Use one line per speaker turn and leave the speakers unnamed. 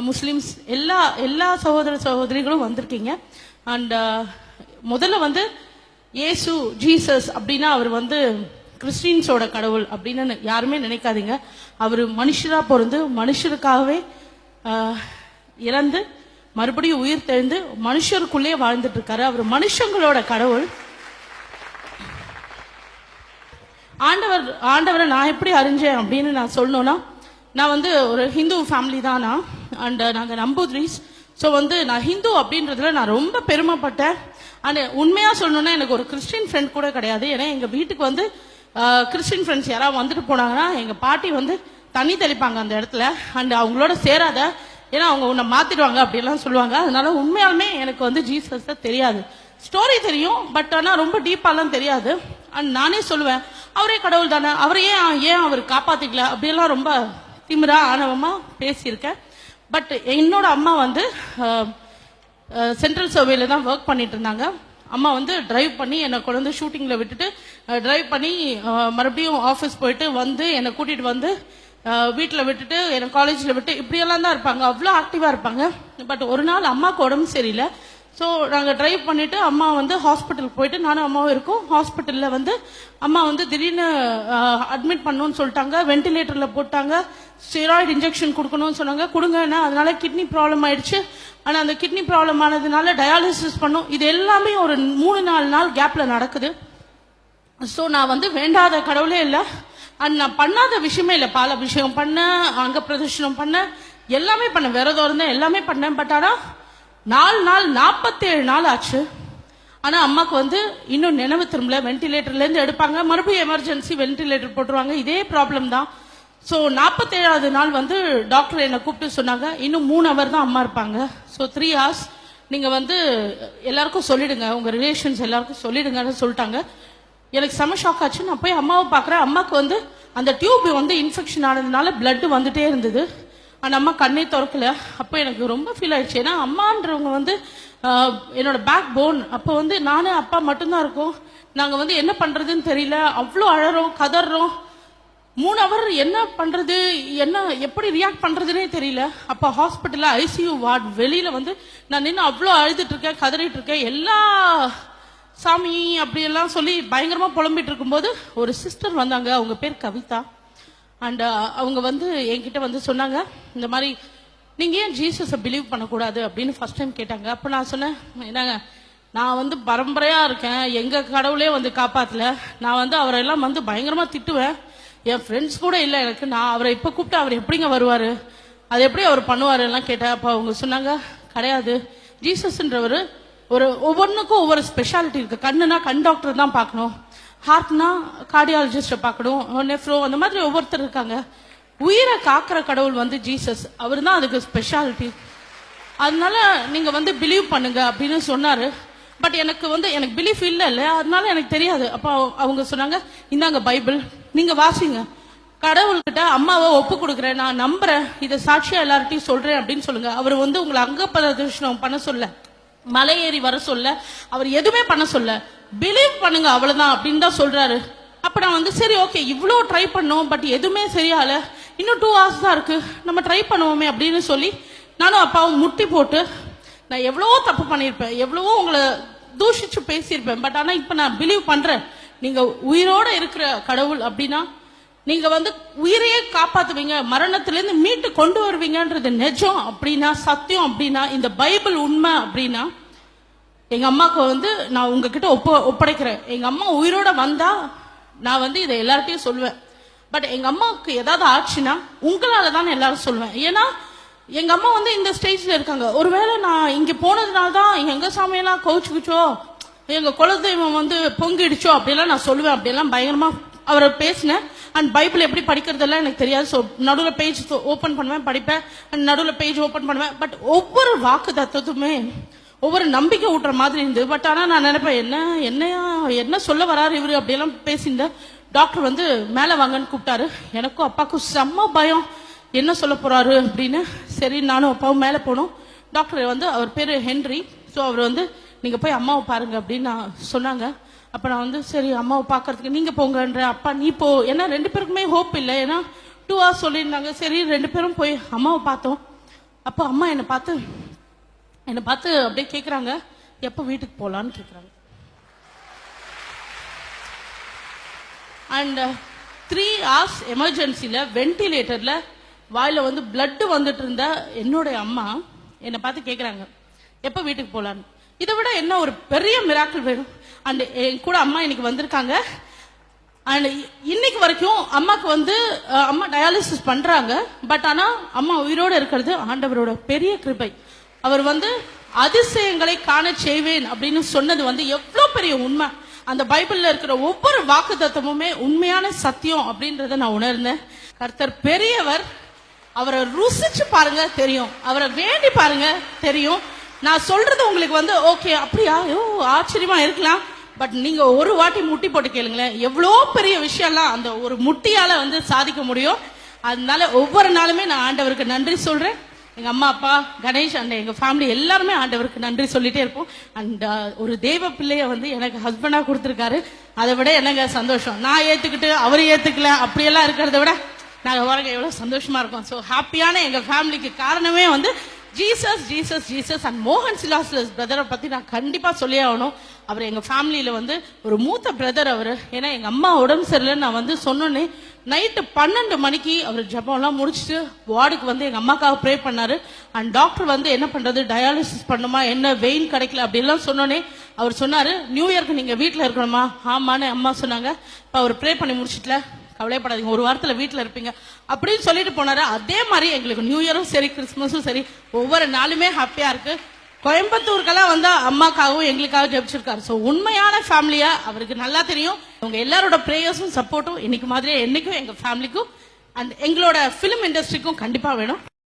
Muslims எல்லா எல்லா சகோதர சகோதரிகளும் வந்திருக்கீங்க. அண்ட் முதல்ல வந்து இயேசு ஜீசஸ் அப்படின்னா அவர் வந்து கிறிஸ்டின்ஸோட கடவுள் அப்படின்னு யாருமே நினைக்காதீங்க. அவர் மனுஷரா பிறந்து மனுஷருக்காகவே இறந்து மறுபடியும் உயிர் தெழுந்து மனுஷருக்குள்ளே வாழ்ந்துட்டு இருக்காரு. அவர் மனுஷங்களோட கடவுள். ஆண்டவரை நான் எப்படி அறிஞ்சேன் அப்படின்னு நான் சொல்லணும்னா, நான் வந்து ஒரு ஹிந்து ஃபேமிலி தான் நான். அண்ட் நாங்கள் நம்பூத்ரிஸ். ஸோ வந்து நான் ஹிந்து அப்படின்றதுல நான் ரொம்ப பெருமைப்பட்டேன். அண்ட் உண்மையாக சொல்லணும்னா எனக்கு ஒரு கிறிஸ்டின் ஃப்ரெண்ட் கூட கிடையாது. ஏன்னா எங்கள் வீட்டுக்கு வந்து கிறிஸ்டின் ஃப்ரெண்ட்ஸ் யாராவது வந்துட்டு போனாங்கன்னா எங்கள் பாட்டி வந்து தண்ணி தெளிப்பாங்க அந்த இடத்துல. அண்ட் அவங்களோட சேராத, ஏன்னா அவங்க உன்னை மாற்றிடுவாங்க அப்படிலாம் சொல்லுவாங்க. அதனால உண்மையாலுமே எனக்கு வந்து ஜீசஸ் தெரியாது. ஸ்டோரி தெரியும், பட் ஆனால் ரொம்ப டீப்பாலாம் தெரியாது. அண்ட் நானே சொல்லுவேன், அவரே கடவுள் தானே, அவரையே ஏன் அவர் காப்பாற்றிக்கல அப்படியெல்லாம் ரொம்ப திமிரா ஆணவமாக பேசியிருக்கேன். பட் என்னோட அம்மா வந்து சென்ட்ரல் சர்வேல தான் ஒர்க் பண்ணிட்டு இருந்தாங்க. அம்மா வந்து டிரைவ் பண்ணி என்னை கொண்டு ஷூட்டிங்கில் விட்டுட்டு டிரைவ் பண்ணி மறுபடியும் ஆஃபீஸ் போயிட்டு வந்து என்னை கூட்டிகிட்டு வந்து வீட்டில் விட்டுட்டு என்னை காலேஜில் விட்டு இப்படியெல்லாம் தான் இருப்பாங்க. அவ்வளோ ஆக்டிவாக இருப்பாங்க. பட் ஒரு நாள் அம்மாவுக்கு உடம்பு சரியில்லை. ஸோ நாங்கள் ட்ரைவ் பண்ணிவிட்டு அம்மா வந்து ஹாஸ்பிட்டலுக்கு போயிட்டு நானும் அம்மாவும் இருக்கோம். ஹாஸ்பிட்டலில் வந்து அம்மா வந்து திடீர்னு அட்மிட் பண்ணணும்னு சொல்லிட்டாங்க. வென்டிலேட்டரில் போட்டாங்க. ஸ்டெராய்டு இன்ஜெக்ஷன் கொடுக்கணும்னு சொன்னாங்க. கொடுங்கன்னா அதனால கிட்னி ப்ராப்ளம் ஆயிடுச்சு. ஆனால் அந்த கிட்னி ப்ராப்ளம் ஆனதுனால டயாலிசிஸ் பண்ணும். இது எல்லாமே ஒரு 3-4 நாள் கேப்பில் நடக்குது. ஸோ நான் வந்து வேண்டாத கடவுளே இல்லை. அண்ட் நான் பண்ணாத விஷயமே இல்லை. பால அபிஷேகம் பண்ணேன், அங்க பிரதர்ஷனம் பண்ணேன், எல்லாமே பண்ணேன், விரதம் இருந்தேன், எல்லாமே பண்ணேன். பட் ஆனால் 47 நாள் ஆச்சு. ஆனா அம்மாக்கு வந்து இன்னும் நினைவு திரும்பல. வென்டிலேட்டர்ல இருந்து எடுப்பாங்க, மறுபடியும் எமர்ஜென்சி வென்டிலேட்டர் போட்டுருவாங்க. இதே ப்ராப்ளம் தான். ஸோ 47வது நாள் வந்து டாக்டர் என்னை கூப்பிட்டு சொன்னாங்க, இன்னும் 3 hour தான் அம்மா இருப்பாங்க. ஸோ 3 hours நீங்க வந்து எல்லாருக்கும் சொல்லிடுங்க, உங்க ரிலேஷன்ஸ் எல்லாருக்கும் சொல்லிடுங்கன்னு சொல்லிட்டாங்க. எனக்கு செம ஷாக் ஆச்சு. நான் போய் அம்மாவை பார்க்குறேன். அம்மாவுக்கு வந்து அந்த டியூப் வந்து இன்ஃபெக்ஷன் ஆனதுனால பிளட் வந்துட்டே இருந்தது. அந்த அம்மா கண்ணே திறக்கல. அப்போ எனக்கு ரொம்ப ஃபீல் ஆயிடுச்சு. ஏன்னா அம்மான்றவங்க வந்து என்னோட பேக் போன். அப்போ வந்து நானும் அப்பா மட்டும்தான் இருக்கோம். நாங்கள் வந்து என்ன பண்ணுறதுன்னு தெரியல. அவ்வளோ அழறோம், கதறோம். 3 hour என்ன பண்ணுறது, என்ன எப்படி ரியாக்ட் பண்ணுறதுனே தெரியல. அப்போ ஹாஸ்பிட்டலில் ஐசியூ வார்டு வெளியில் வந்து நான் நின்று அவ்வளோ அழுதுட்டு இருக்கேன், கதறிட்டு இருக்கேன். எல்லா சாமி அப்படியெல்லாம் சொல்லி பயங்கரமாக புலம்பிட்டு இருக்கும்போது ஒரு சிஸ்டர் வந்தாங்க. அவங்க பேர் கவிதா. அண்ட் அவங்க வந்து என்கிட்ட வந்து சொன்னாங்க, இந்த மாதிரி நீங்கள் ஏன் ஜீசஸை பிலீவ் பண்ணக்கூடாது அப்படின்னு ஃபர்ஸ்ட் டைம் கேட்டாங்க. அப்போ நான் சொன்னேன், என்னங்க நான் வந்து பரம்பரையாக இருக்கேன், எங்கள் கடவுளே வந்து காப்பாற்றல. நான் வந்து அவரெல்லாம் வந்து பயங்கரமாக திட்டுவேன். என் ஃப்ரெண்ட்ஸ் கூட இல்லை எனக்கு. நான் அவரை இப்போ கூப்பிட்டு அவர் எப்படிங்க வருவார், அது எப்படி அவர் பண்ணுவார் எல்லாம் கேட்டேன். அப்போ அவங்க சொன்னாங்க, கிடையாது, ஜீசஸ்ன்றவர் ஒவ்வொன்றுக்கும் ஒவ்வொரு ஸ்பெஷாலிட்டி இருக்குது. கண்ணுனா கண் டாக்டர் தான் பார்க்கணும், ஹார்ட்னா கார்டியாலஜிஸ்ட பார்க்கணும், நெஃப்ரோ, அந்த மாதிரி ஒவ்வொருத்தர் இருக்காங்க. உயிரை காக்கிற கடவுள் வந்து ஜீசஸ், அவர் தான் அதுக்கு ஸ்பெஷாலிட்டி. அதனால நீங்க வந்து பிலீவ் பண்ணுங்க அப்படின்னு சொன்னாரு. பட் எனக்கு பிலீஃப் இல்லை, அதனால எனக்கு தெரியாது. அப்போ அவங்க சொன்னாங்க, இந்தாங்க பைபிள், நீங்க வாசிங்க, கடவுள்கிட்ட அம்மாவை ஒப்பு கொடுக்குறேன், நான் நம்புறேன், இதை சாட்சியா எல்லார்ட்டையும் சொல்றேன் அப்படின்னு சொல்லுங்க. அவர் வந்து உங்களை அங்க பிரதர்ஷனம் பண்ண சொல்ல, மலை ஏறி வர சொல்ல, அவர் எதுவுமே பண்ண சொல்ல, பிலீவ் பண்ணுங்க அவ்வளவுதான் அப்படின்னு தான் சொல்றாரு. அப்ப நான் வந்து சரி ஓகே, இவ்வளோ ட்ரை பண்ணோம், பட் எதுவுமே சரியால, இன்னும் 2 hours தான் இருக்கு, நம்ம ட்ரை பண்ணுவோமே அப்படின்னு சொல்லி நானும் அப்பாவும் முட்டி போட்டு, நான் எவ்வளவோ தப்பு பண்ணியிருப்பேன், எவ்வளவோ உங்களை தூஷிச்சு பேசியிருப்பேன். பட் ஆனா இப்ப நான் பிலீவ் பண்றேன், நீங்க உயிரோட இருக்கிற கடவுள் அப்படின்னா நீங்க வந்து உயிரையே காப்பாத்துவீங்க, மரணத்திலேருந்து மீட்டு கொண்டு வருவீங்கன்றது நிஜம் அப்படின்னா, சத்தியம் அப்படின்னா, இந்த பைபிள் உண்மை அப்படின்னா, எங்க அம்மாவுக்கு வந்து நான் உங்ககிட்ட ஒப்படைக்கிறேன். எங்க அம்மா உயிரோட வந்தா நான் வந்து இதை எல்லார்ட்டையும் சொல்லுவேன். பட் எங்க அம்மாவுக்கு ஏதாவது ஆச்சுன்னா உங்களால தான் எல்லாரும் சொல்லுவேன். ஏன்னா எங்க அம்மா வந்து இந்த ஸ்டேஜ்ல இருக்காங்க. ஒருவேளை நான் இங்க போனதுனால தான் எங்க சாமியெல்லாம் கோச்சுக்குச்சோ, எங்க குலதெய்வம் வந்து பொங்கிடுச்சோ அப்படிலாம் நான் சொல்லுவேன். அப்படியெல்லாம் பயங்கரமா அவரை பேசினேன். அண்ட் பைபிள் எப்படி படிக்கிறதெல்லாம் எனக்கு தெரியாது. ஸோ நடுவில் பேஜ் ஓப்பன் பண்ணுவேன், படிப்பேன், அண்ட் நடுவில் பேஜ் ஓப்பன் பண்ணுவேன். பட் ஒவ்வொரு வாக்கு தத்துவத்துமே ஒவ்வொரு நம்பிக்கை ஊட்டுற மாதிரி இருந்து. பட் ஆனால் நான் நினைப்பேன், என்ன சொல்ல வராரு இவரு அப்படியெல்லாம் பேசியிருந்தேன். டாக்டர் வந்து மேலே வாங்கன்னு கூப்பிட்டாரு. எனக்கும் அப்பாவுக்கும் செம்ம பயம், என்ன சொல்ல போறாரு அப்படின்னு. சரி நானும் அப்பாவும் மேலே போனோம். டாக்டர் வந்து அவர் பேர் ஹென்றி. ஸோ அவர் வந்து நீங்க போய் அம்மாவை பாருங்க அப்படின்னு நான் சொன்னாங்க. அப்ப நான் வந்து சரி அம்மாவை பார்க்கறதுக்கு நீங்க போங்கன்ற. அப்பா நீ போ, ஏன்னா 2 பேருக்குமே ஹோப் இல்லை. ஏன்னா 2 hours சொல்லியிருந்தாங்க. சரி 2 பேரும் போய் அம்மாவை பார்த்தோம். அப்போ அம்மா என்னை பார்த்து அப்படியே கேட்குறாங்க, எப்போ வீட்டுக்கு போகலான்னு கேட்குறாங்க. அண்ட் 3 hours எமர்ஜென்சியில் வென்டிலேட்டரில் வாயில் வந்து பிளட்டு வந்துட்டு இருந்த என்னுடைய அம்மா என்னை பார்த்து கேட்குறாங்க, எப்போ வீட்டுக்கு போகலான்னு. இதை விட என்ன ஒரு பெரிய மிராக்கிள் வேணும்? அண்ட் என் கூட அம்மா இன்னைக்கு வந்திருக்காங்க. அண்ட் இன்னைக்கு வரைக்கும் அம்மாக்கு வந்து அம்மா டயாலிசிஸ் பண்றாங்க. பட் ஆனா அம்மா உயிரோடு இருக்கிறது ஆண்டவரோட பெரிய கிருபை. அவர் வந்து அதிசயங்களை காண செய்வேன் அப்படின்னு சொன்னது வந்து எவ்வளவு பெரிய உண்மை. அந்த பைபிள்ல இருக்கிற ஒவ்வொரு வாக்கு தத்துவமுமே உண்மையான சத்தியம் அப்படின்றத நான் உணர்ந்தேன். கர்த்தர் பெரியவர். அவரை ருசிச்சு பாருங்க தெரியும், அவரை வேண்டி பாருங்க தெரியும். நான் சொல்றது உங்களுக்கு வந்து ஓகே அப்படியா ஆச்சரியமா இருக்கலாம். பட் நீங்க ஒரு வாட்டி முட்டி போட்டு கேளுங்களேன், எவ்வளோ பெரிய விஷயம்லாம் அந்த ஒரு முட்டியால வந்து சாதிக்க முடியும். அதனால ஒவ்வொரு நாளுமே நான் ஆண்டவருக்கு நன்றி சொல்றேன். எங்க அம்மா அப்பா கணேஷ் அண்ட் எங்க ஃபேமிலி எல்லாருமே ஆண்டவருக்கு நன்றி சொல்லிட்டே இருப்போம். அண்ட் ஒரு தெய்வ பிள்ளைய வந்து எனக்கு ஹஸ்பண்டா கொடுத்துருக்காரு. அதை விட எனக்கு சந்தோஷம். நான் ஏத்துக்கிட்டு அவர் ஏத்துக்கல அப்படியெல்லாம் இருக்கிறத விட நாங்கள் பாருங்க எவ்வளவு சந்தோஷமா இருக்கோம். ஸோ ஹாப்பியான எங்க ஃபேமிலிக்கு காரணமே வந்து ஜீசஸ் ஜீசஸ் ஜீசஸ். அண்ட் மோகன் சிலாஸ்லஸ் பிரதரை பத்தி நான் கண்டிப்பா சொல்லி ஆகணும். அவர் எங்க ஃபேமிலியில வந்து ஒரு மூத்த பிரதர் அவர். ஏன்னா எங்க அம்மா உடம்பு சரியில்லைன்னு நான் வந்து சொன்னோன்னே நைட்டு 12 மணிக்கு அவர் ஜபம்லாம் முடிச்சுட்டு வார்டுக்கு வந்து எங்க அம்மாக்காக ப்ரே பண்ணாரு. அண்ட் டாக்டர் வந்து என்ன பண்றது, டயாலிசிஸ் பண்ணுமா, என்ன வெயின் கிடைக்கல அப்படிலாம் சொன்னோன்னே அவர் சொன்னாரு, நியூ இயர்க்கு நீங்க வீட்டுல இருக்கணுமா? ஆமான்னு அம்மா சொன்னாங்க. இப்ப அவர் ப்ரே பண்ணி முடிச்சுட்டுல கவலைப்படாதீங்க, ஒரு வாரத்துல வீட்டுல இருப்பீங்க அப்படின்னு சொல்லிட்டு போனாரு. அதே மாதிரி எங்களுக்கு நியூ இயரும் சரி கிறிஸ்துமஸும் சரி ஒவ்வொரு நாளுமே ஹாப்பியா இருக்கு. கோயம்புத்தூருக்கெல்லாம் வந்து அம்மாக்காகவும் எங்களுக்காக ஜெபிச்சிருக்காரு. ஸோ உண்மையான ஃபேமிலியா அவருக்கு நல்லா தெரியும். உங்க எல்லாரோட ப்ரேயர்ஸும் சப்போர்ட்டும் இன்னைக்கு மாதிரியே என்னைக்கும் எங்க ஃபேமிலிக்கும் அண்ட் எங்களோட ஃபிலிம் இண்டஸ்ட்ரிக்கும் கண்டிப்பா வேணும்.